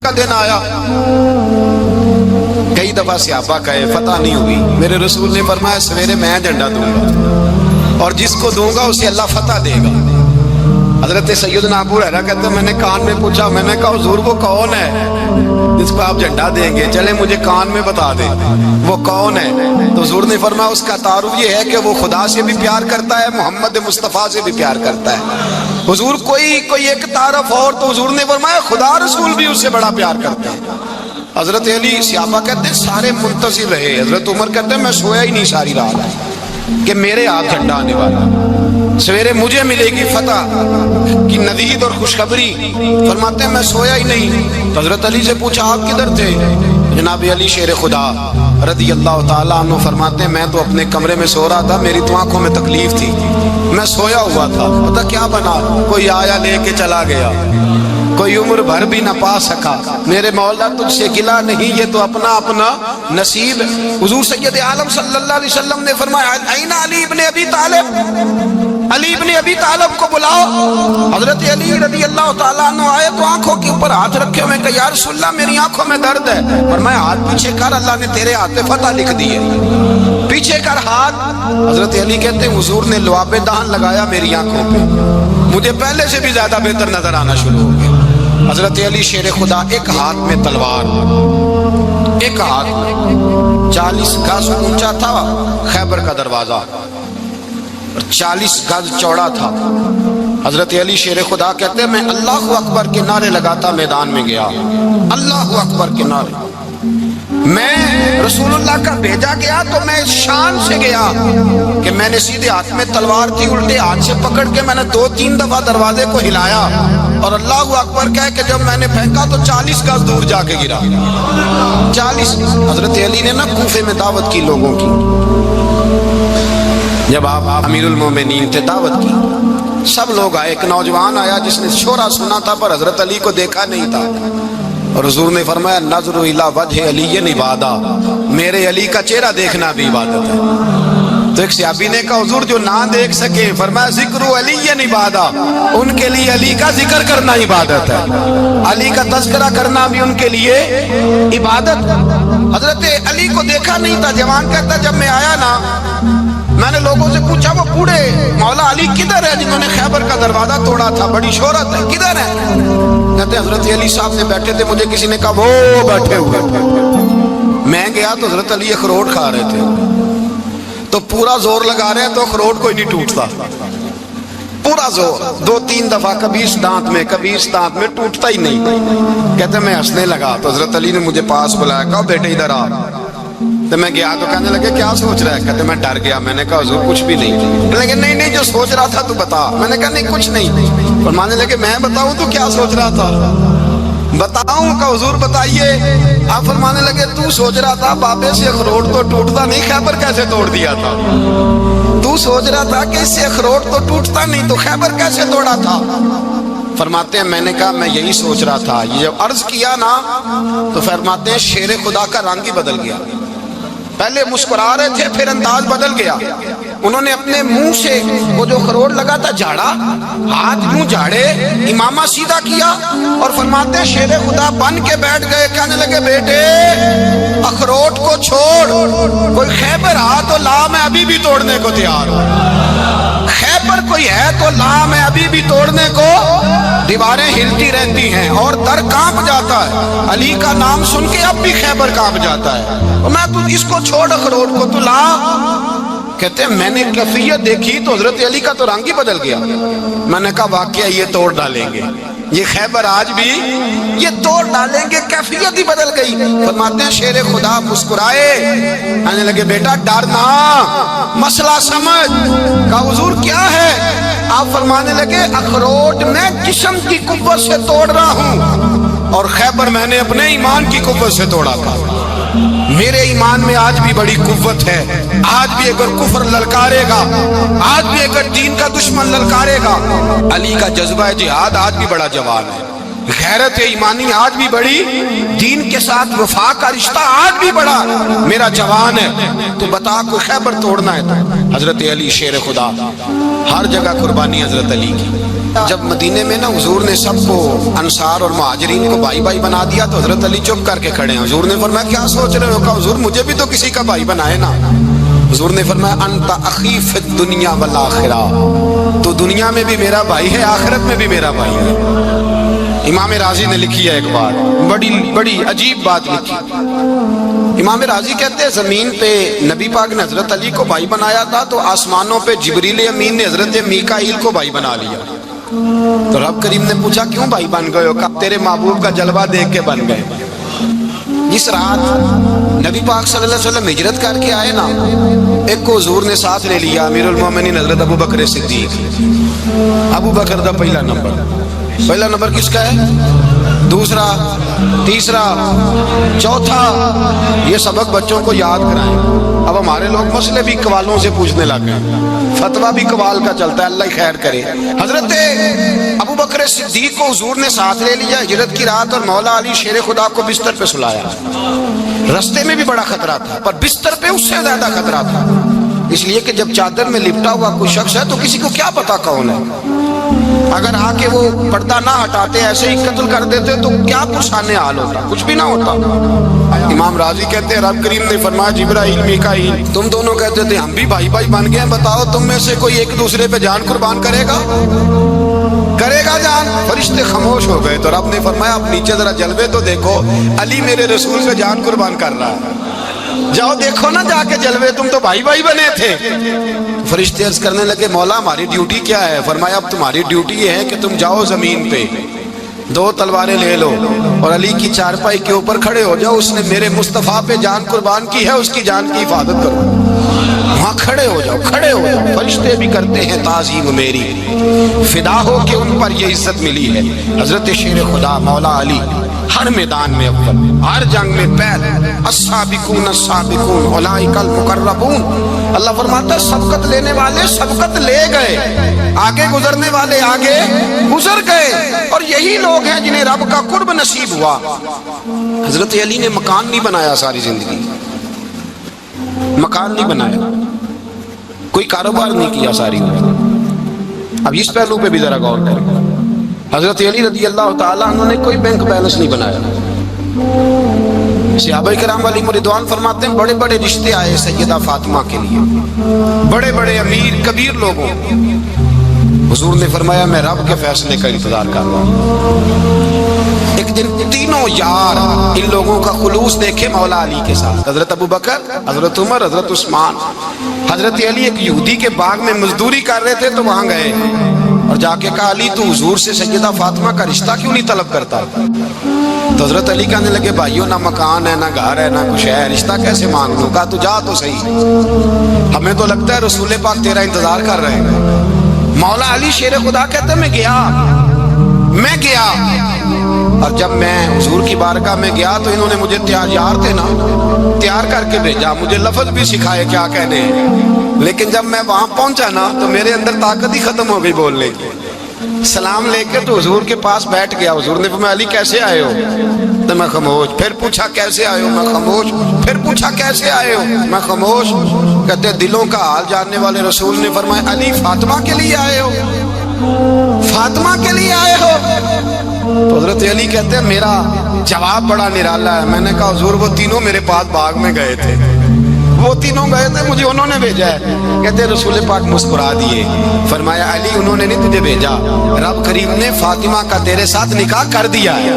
کا دن آیا. کئی دفعہ صحابہ کہے فتح نہیں ہوئی. میرے رسول نے فرمایا سویرے میں جھنڈا دوں گا اور جس کو دوں گا اسے اللہ فتح دے گا. حضرت سیدنا ابو ہریرہ کہتے ہیں میں نے کان میں پوچھا, میں نے کہا حضور وہ کون ہے جس کو آپ جھنڈا دیں گے؟ چلے مجھے کان میں بتا دیں وہ کون ہے. تو حضور نے فرمایا اس کا تعارف یہ ہے کہ وہ خدا سے بھی پیار کرتا ہے, محمد مصطفیٰ سے بھی پیار کرتا ہے. حضور کوئی ایک تعارف اور, تو حضور نے فرمایا خدا رسول بھی اس سے بڑا پیار کرتا ہے. حضرت علی صحابہ کہتے ہیں سارے منتظر رہے. حضرت عمر کہتے ہیں میں سویا ہی نہیں ساری رات کہ میرے ہاتھ جھنڈا آنے والا, سویرے مجھے ملے گی فتح کی ندید اور خوشخبری. فرماتے ہیں میں سویا ہی نہیں. تو حضرت علی سے پوچھا آپ کدھر تھے؟ جناب علی شیر خدا رضی اللہ تعالیٰ عنہ فرماتے ہیں میں تو اپنے کمرے میں سو رہا تھا, میری تو آنکھوں میں تکلیف تھی, میں سویا ہوا تھا. پتہ کیا بنا, کوئی آیا لے کے چلا گیا, کوئی عمر بھر بھی نہ پا سکا. میرے مولا تجھ سے گلہ نہیں, یہ تو اپنا اپنا نصیب. حضور سید عالم صلی اللہ علیہ وسلم نے فرمایا این علی ابن ابی طالب, علی ابن ابی طالب کو بلاؤ. حضرت علی رضی اللہ تعالیٰ عنہ آئے تو آنکھوں کے اوپر ہاتھ رکھے ہوئے کہ یا رسول اللہ میری آنکھوں میں درد ہے. فرمایا ہاتھ پیچھے کر, اللہ نے تیرے ہاتھ پہ فتح لکھ دی ہے, پیچھے کر ہاتھ. حضرت علی کہتے ہیں حضور نے لعاب دہن لگایا میری آنکھوں پہ, مجھے پہلے سے بھی زیادہ بہتر نظر آنا شروع ہو گیا. حضرت علی شیر خدا ایک ہاتھ میں تلوار, ایک ہاتھ میں 40 گز اونچا تھا خیبر کا دروازہ, 40 گز چوڑا تھا. حضرت علی شیر خدا کہتے ہیں میں اللہ اکبر کے نعرے لگاتا میدان میں گیا, اللہ اکبر کے نعرے. میں رسول اللہ کا بھیجا گیا تو میں شان سے گیا کہ میں نے سیدھے ہاتھ میں تلوار تھی, الٹے ہاتھ سے پکڑ کے میں نے 2-3 دفعہ دروازے کو ہلایا اور اللہ اکبر کہہ کہ جب میں نے پھینکا تو 40 گز دور جا کے گرا. 40. حضرت علی نے نا کوفے میں دعوت کی لوگوں کی, جب آپ امیر المومنین تھے دعوت کی, سب لوگ آئے. ایک نوجوان آیا جس نے شورا سنا تھا پر حضرت علی کو دیکھا نہیں تھا, اور حضور نے فرمایا نظر الی وجہ علی عبادہ, میرے علی کا چہرہ دیکھنا بھی عبادت ہے. تو ایک صحابی نے کہا حضور جو نہ دیکھ سکے, فرمایا ذکر علی عبادہ, ان کے لیے علی کا ذکر کرنا عبادت ہے, علی کا تذکرہ کرنا بھی ان کے لیے عبادت. حضرت علی کو دیکھا نہیں تھا. جوان کہتا جب میں آیا نا میں نے لوگوں سے پوچھا وہ بوڑھے مولا علی کدھر ہے جنہوں نے خیبر کا دروازہ توڑا تھا, بڑی شہرت ہے, کدھر ہے؟ کہتے حضرت علی صاحب نے بیٹھے تھے, مجھے کسی نے کہا وہ بیٹھے ہوئے. میں گیا تو حضرت علی اخروٹ کھا رہے تھے, تو پورا زور لگا رہے ہیں تو اخروٹ کوئی نہیں ٹوٹتا, پورا زور 2-3 دفعہ کبھی اس دانت میں کبھی اس دانت میں, ٹوٹتا ہی نہیں. کہتے میں ہنسنے لگا تو حضرت علی نے مجھے پاس بلایا, کہا بیٹے ادھر آ. تو میں گیا تو کہنے لگے کیا سوچ رہا ہے؟ کہتے میں ڈر گیا. میں نے کہا حضور کچھ بھی نہیں. لیکن نہیں جو سوچ رہا تھا تو بتا. میں نے کہا نہیں کچھ نہیں. فرمانے لگے میں بتاؤں تو کیا سوچ رہا تھا؟ بتاؤں؟ کہ حضور بتائیے. آپ فرمانے لگے تو سوچ رہا تھا بابے سے اخروٹ تو ٹوٹتا نہیں, خیبر کیسے توڑ دیا تھا؟ تو سوچ رہا تھا کہ اس سے اخروٹ تو ٹوٹتا نہیں تو خیبر کیسے توڑا تھا؟ فرماتے ہیں میں نے کہا میں یہی سوچ رہا تھا. یہ جب عرض کیا نا تو فرماتے ہیں شیر خدا کا رنگ ہی بدل گیا. پہلے مسکرا رہے تھے پھر انداز بدل گیا. انہوں نے اپنے منہ سے وہ جو خروٹ لگا تھا جھاڑا, ہاتھ یوں جھاڑے, امامہ سیدھا کیا اور فرماتے ہیں شیر خدا بن کے بیٹھ گئے. کہنے لگے بیٹے اخروٹ کو چھوڑ, کوئی خیبر آ تو لا, میں ابھی بھی توڑنے کو تیار ہوں. خیبر کوئی ہے تو لا, میں ابھی بھی توڑنے کو. دیواریں ہلتی رہتی ہیں اور در کانپ جاتا ہے, علی کا نام سن کے اب بھی خیبر کانپ جاتا ہے. میں تو اس کو چھوڑ اخروٹ کو تو لا. کہتے ہیں میں نے کیفیت دیکھی تو حضرت علی کا تو رنگ ہی بدل گیا. میں نے کہا واقعہ یہ توڑ ڈالیں گے, یہ خیبر آج بھی یہ توڑ ڈالیں گے, کیفیت ہی بدل گئی. فرماتے ہیں شیر خدا مسکرائے, کہنے لگے بیٹا ڈرنا, مسئلہ سمجھ. کہا حضور کیا ہے؟ آپ فرمانے لگے اخروٹ میں جسم کی قوت سے توڑ رہا ہوں اور خیبر میں نے اپنے ایمان کی قوت سے توڑا تھا. میرے ایمان میں آج بھی بڑی قوت ہے. آج بھی اگر کفر للکارے گا, آج بھی اگر دین کا دشمن للکارے گا, علی کا جذبہ جہاد آج بھی بڑا جوان ہے. غیرت ایمانی آج بھی بڑی, دین کے ساتھ وفا کا رشتہ آج بھی بڑا میرا جوان ہے. تو بتا کوئی خیبر توڑنا ہے تو حضرت علی شیر خدا, ہر جگہ قربانی حضرت علی کی. جب مدینے میں نا حضور نے سب کو انصار اور مہاجرین کو بھائی بھائی بنا دیا تو حضرت علی چپ کر کے کھڑے ہیں. حضور نے فرمایا کیا سوچ رہے ہو؟ کہا حضور مجھے بھی تو کسی کا بھائی بنائے نا. حضور نے فرمایا انت اخی فی الدنیا والآخرہ، تو دنیا میں بھی میرا بھائی ہے، آخرت میں بھی میرا بھائی ہے. امام راضی نے لکھی ہے ایک بات، بڑی عجیب بات لکھی. امام راضی کہتے ہیں زمین پہ نبی پاک نے حضرت علی کو بھائی بنایا تھا تو آسمانوں پہ جبریل امین نے حضرت میکائیل کو بھائی بنا لیا. تو رب کریم نے پوچھا کیوں بھائی بن گئے ہو؟ کہا تیرے محبوب کا جلوہ دیکھ کے بن گئے. جس رات نبی پاک صلی اللہ علیہ وسلم ہجرت کر کے آئے نا، ایک کو حضور نے ساتھ لے لیا، امیر المومنین حضرت ابو بکر صدیق. ابو بکر دا پہلا نمبر کس کا ہے؟ دوسرا، تیسرا، چوتھا. یہ سبق بچوں کو یاد کرائیں. اب ہمارے لوگ مسئلے بھی قوالوں سے پوچھنے لگ گئے، فتویٰ بھی قوال کا چلتا ہے، اللہ خیر کرے. حضرت ابو بکر صدیق کو حضور نے ساتھ لے لیا ہجرت کی رات، اور مولا علی شیر خدا کو بستر پہ سلایا. رستے میں بھی بڑا خطرہ تھا، پر بستر پہ اس سے زیادہ خطرہ تھا، اس لیے کہ جب چادر میں لپٹا ہوا کوئی شخص ہے تو کسی کو کیا پتا کون ہے. اگر آ کے وہ پردہ نہ ہٹاتے ایسے ہی قتل کر دیتے تو کیا پرسانے حال ہوتا، کچھ بھی نہ ہوتا. امام راضی کہتے ہیں رب کریم نے فرمایا جبرائیل میکائیل تم دونوں کہتے تھے ہم بھی بھائی بھائی بن گئے ہیں، بتاؤ تم میں سے کوئی ایک دوسرے پہ جان قربان کرے گا جان؟ فرشتے خاموش ہو گئے. تو رب نے فرمایا اب نیچے ذرا جلوے تو دیکھو، علی میرے رسول سے جان قربان کر رہا ہے. جاؤ دیکھو نا جا کے جلوے، تم تو بھائی بھائی بنے تھے. فرشتے عرض کرنے لگے مولا ہماری ڈیوٹی کیا ہے؟ فرمایا اب تمہاری ڈیوٹی یہ ہے کہ تم جاؤ زمین پہ 2 تلواریں لے لو اور علی کی چارپائی کے اوپر کھڑے ہو جاؤ. اس نے میرے مصطفیٰ پہ جان قربان کی ہے، اس کی جان کی حفاظت کرو. وہاں کھڑے ہو جاؤ. فرشتے بھی کرتے ہیں تعظیم میری، فدا ہو کہ ان پر یہ عزت ملی ہے. حضرت شیر خدا مولا علی ہر میدان میں اول، ہر جنگ میں پہل. السابقون السابقون اولئک المقربون. اللہ فرماتا ہے سبقت لینے والے سبقت لے گئے، آگے گزرنے والے آگے گزر گئے، اور یہی لوگ ہیں جنہیں رب کا قرب نصیب ہوا. حضرت علی نے مکان نہیں بنایا، ساری زندگی مکان نہیں بنایا، کوئی کاروبار نہیں کیا ساری عمر. اب اس پہلو پہ بھی ذرا غور کریں. حضرت علی رضی اللہ تعالیٰ عنہ نے کوئی بینک بیلنس نہیں بنایا. صحابہ کرام علیہم رضوان فرماتے ہیں بڑے بڑے رشتے آئے سیدہ فاطمہ کے لیے، بڑے بڑے امیر کبیر لوگوں. حضور نے فرمایا میں رب کے فیصلے کا انتظار کر رہا ہوں. ایک دن تینوں یار ان لوگوں کا خلوص دیکھے مولا علی کے ساتھ، حضرت ابو بکر، حضرت عمر، حضرت عثمان. حضرت علی ایک یہودی کے باغ میں مزدوری کر رہے تھے تو وہاں گئے اور جا کے کہا علی تو حضور سے سیدہ فاطمہ کا رشتہ کیوں نہیں طلب کرتا؟ تو حضرت علی کہنے لگے بھائیو نہ مکان ہے نہ گھر ہے نہ کچھ ہے، رشتہ کیسے مانگ لوں؟ کہا تو جا تو صحیح، ہمیں تو لگتا ہے رسول پاک تیرا انتظار کر رہے ہیں. مولا علی شیر خدا کہتے میں گیا اور جب میں حضور کی بارگاہ میں گیا تو انہوں نے مجھے یار تھے نا تیار کر کے بھیجا، مجھے لفظ بھی سکھائے کیا کہنے ہیں. لیکن جب میں وہاں پہنچا نا تو میرے اندر طاقت ہی ختم ہو گئی بولنے کی. سلام لے کے تو حضور کے پاس بیٹھ گیا. حضور نے فرمایا علی کیسے آئے ہو؟ تو میں خاموش. پھر پوچھا کیسے آئے ہو؟ میں خاموش. پھر پوچھا کیسے آئے ہو؟ میں خاموش. کہتے دلوں کا حال جاننے والے رسول نے فرمایا علی فاطمہ کے لیے آئے ہو؟ فاطمہ کے لیے آئے ہو؟ تو حضرت علی کہتے ہیں میرا جواب بڑا نرالا ہے. میں نے کہا حضور وہ تینوں میرے پاس باغ میں گئے تھے، وہ تینوں گئے تھے، مجھے انہوں نے بھیجا ہے. کہتے ہیں رسول پاک مسکرا دیے، فرمایا علی انہوں نے نہیں تجھے بھیجا، رب کریم نے فاطمہ کا تیرے ساتھ نکاح کر دیا ہے،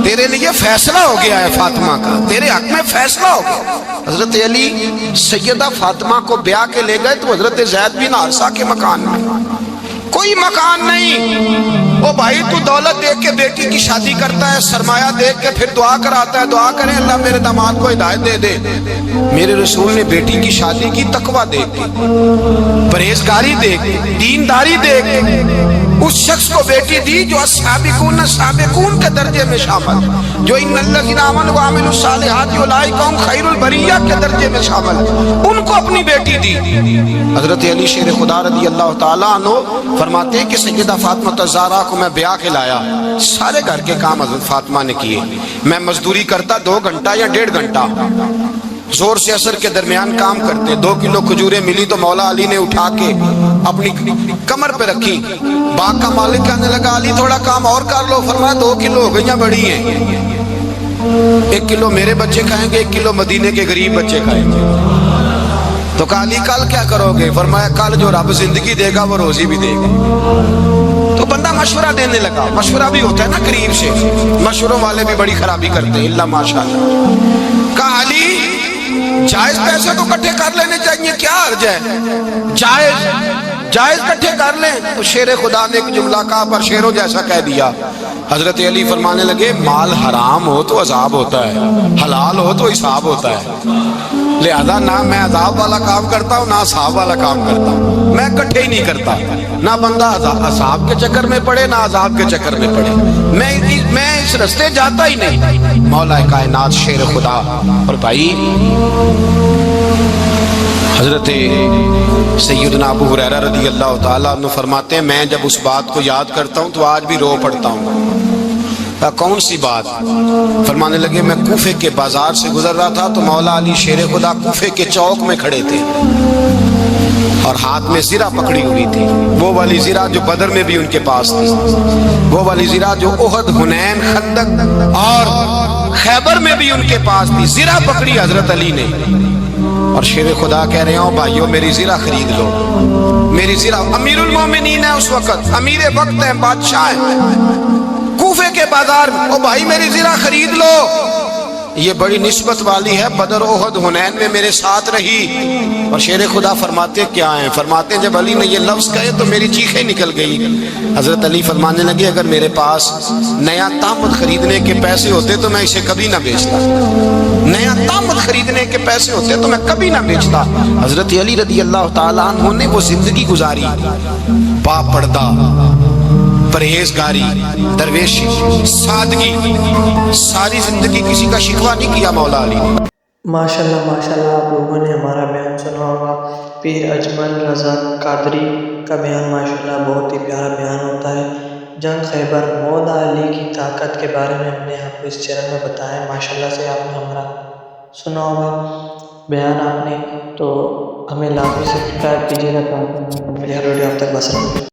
تیرے لیے فیصلہ ہو گیا ہے فاطمہ کا، تیرے حق میں فیصلہ ہو گیا. حضرت علی سیدہ فاطمہ کو بیاہ کے لے گئے تو حضرت زید بن حارثہ کے مکان میں کوئی مکان نہیں. وہ بھائی تو دولت دیکھ کے بیٹی کی شادی کرتا ہے، سرمایہ دیکھ کے پھر دعا کراتا ہے، دعا کریں اللہ میرے داماد کو ہدایت دے دے. میرے رسول نے بیٹی کی شادی کی تقوی دیکھ کے، پرہیزگاری دیکھ کے، دینداری دیکھ کے اس شخص کو بیٹی دی جو السابقون السابقون کے درجے میں شامل، جو ان الذین آمنوا وعملوا الصالحات اولئک هم خیر البریہ کے درجے میں شامل، ان کو اپنی بیٹی دی. حضرت علی شیر خدا رضی اللہ تعالیٰ عنہ فرماتے ہیں کہ سیدہ فاطمہ الزہرا کو میں بیاہ کے لایا، سارے گھر کے کام حضرت فاطمہ نے کیے. میں مزدوری کرتا 2 گھنٹہ یا 1.5 گھنٹہ، زور سے عصر کے درمیان کام کرتے، 2 کلو کھجوریں ملی تو مولا علی نے اٹھا کے اپنی کمر پہ رکھی، باغ کا مالک کہنے لگا علی تھوڑا کام اور کر لو، فرمایا 2 کلو ہو گئیں بڑی ہیں، 1 کلو میرے بچے کھائیں گے، 1 کلو مدینے کے غریب بچے کھائیں گے۔ تو کہا علی کل کیا کرو گے؟ فرمایا کل جو رب زندگی دے گا وہ روزی بھی دے گا۔ تو بندہ مشورہ دینے لگا، مشورہ بھی ہوتا ہے نا قریب سے، مشوروں والے بھی بڑی خرابی کرتے ہیں اللہ ماشاءاللہ۔ کہا علی جائز پیسے تو کٹھے کر لینے چاہیے، کیا حرج ہے، جائز کٹھے کر لیں۔ تو شیر خدا نے ایک جملہ کہا پر شیروں جیسا کہہ دیا۔ حضرت علی فرمانے لگے مال حرام ہو تو عذاب ہوتا ہے، حلال ہو تو حساب ہوتا ہے، لہذا نہ میں عذاب والا کام کرتا ہوں نہ حساب والا کام کرتا ہوں، میں کٹھے ہی نہیں کرتا، نہ بندہ حساب کے چکر میں پڑے نہ عذاب کے چکر میں پڑے، میں اس رستے جاتا ہی نہیں۔ مولا کائنات شیر خدا۔ اور بھائی حضرت سیدنا ابو ہریرہ رضی اللہ تعالیٰ عنہ فرماتے ہیں میں جب اس بات کو یاد کرتا ہوں تو آج بھی رو پڑتا ہوں۔ کون سی بات؟ فرمانے لگے میں کوفے کے بازار سے گزر رہا تھا تو مولا علی شیر خدا کوفے کے چوک میں کھڑے تھے اور ہاتھ میں زرہ پکڑی ہوئی تھی، وہ والی زرہ جو بدر میں بھی ان کے پاس تھی، وہ والی زرہ جو احد، حنین، خندق اور خیبر میں بھی ان کے پاس تھی، زرہ پکڑی حضرت علی نے اور شیر خدا کہہ رہے ہوں بھائیو میری زرہ خرید لو، میری زرہ۔ امیر المومنین ہے اس وقت، امیر وقت ہے، بادشاہ ہے کوفے کے بازار میں، او بھائی میری زرہ خرید لو، یہ بڑی نسبت والی ہے، بدر احد حنین میں میرے ساتھ رہی۔ اور شیر خدا فرماتے کیا ہیں؟ فرماتے ہیں جب علی نے یہ لفظ کہے تو میری چیخیں نکل گئی۔ حضرت علی فرمانے لگے اگر میرے پاس نیا تامت خریدنے کے پیسے ہوتے تو میں اسے کبھی نہ بیچتا، نیا تامت خریدنے کے پیسے ہوتے تو میں کبھی نہ بیچتا۔ حضرت علی رضی اللہ تعالیٰ عنہ نے وہ زندگی گزاری، با پردہ، پرہیزگاری، درویشی، سادگی، ساری زندگی کسی کا شکوہ نہیں کیا مولا علی نے۔ ماشاءاللہ ماشاءاللہ آپ لوگوں نے ہمارا بیان سنا ہوگا، پیر اجمل رضا قادری کا بیان ماشاءاللہ بہت ہی پیارا بیان ہوتا ہے۔ جنگ خیبر، مولا علی کی طاقت کے بارے میں ہم نے آپ کو اس چینل میں بتایا ہے، ماشاءاللہ سے آپ نے ہمارا سنا ہوگا بیان آپ نے، تو ہمیں لازمی سبسکرائب کیجیے گا تاکہ ہر ویڈیو آپ تک بس رہے۔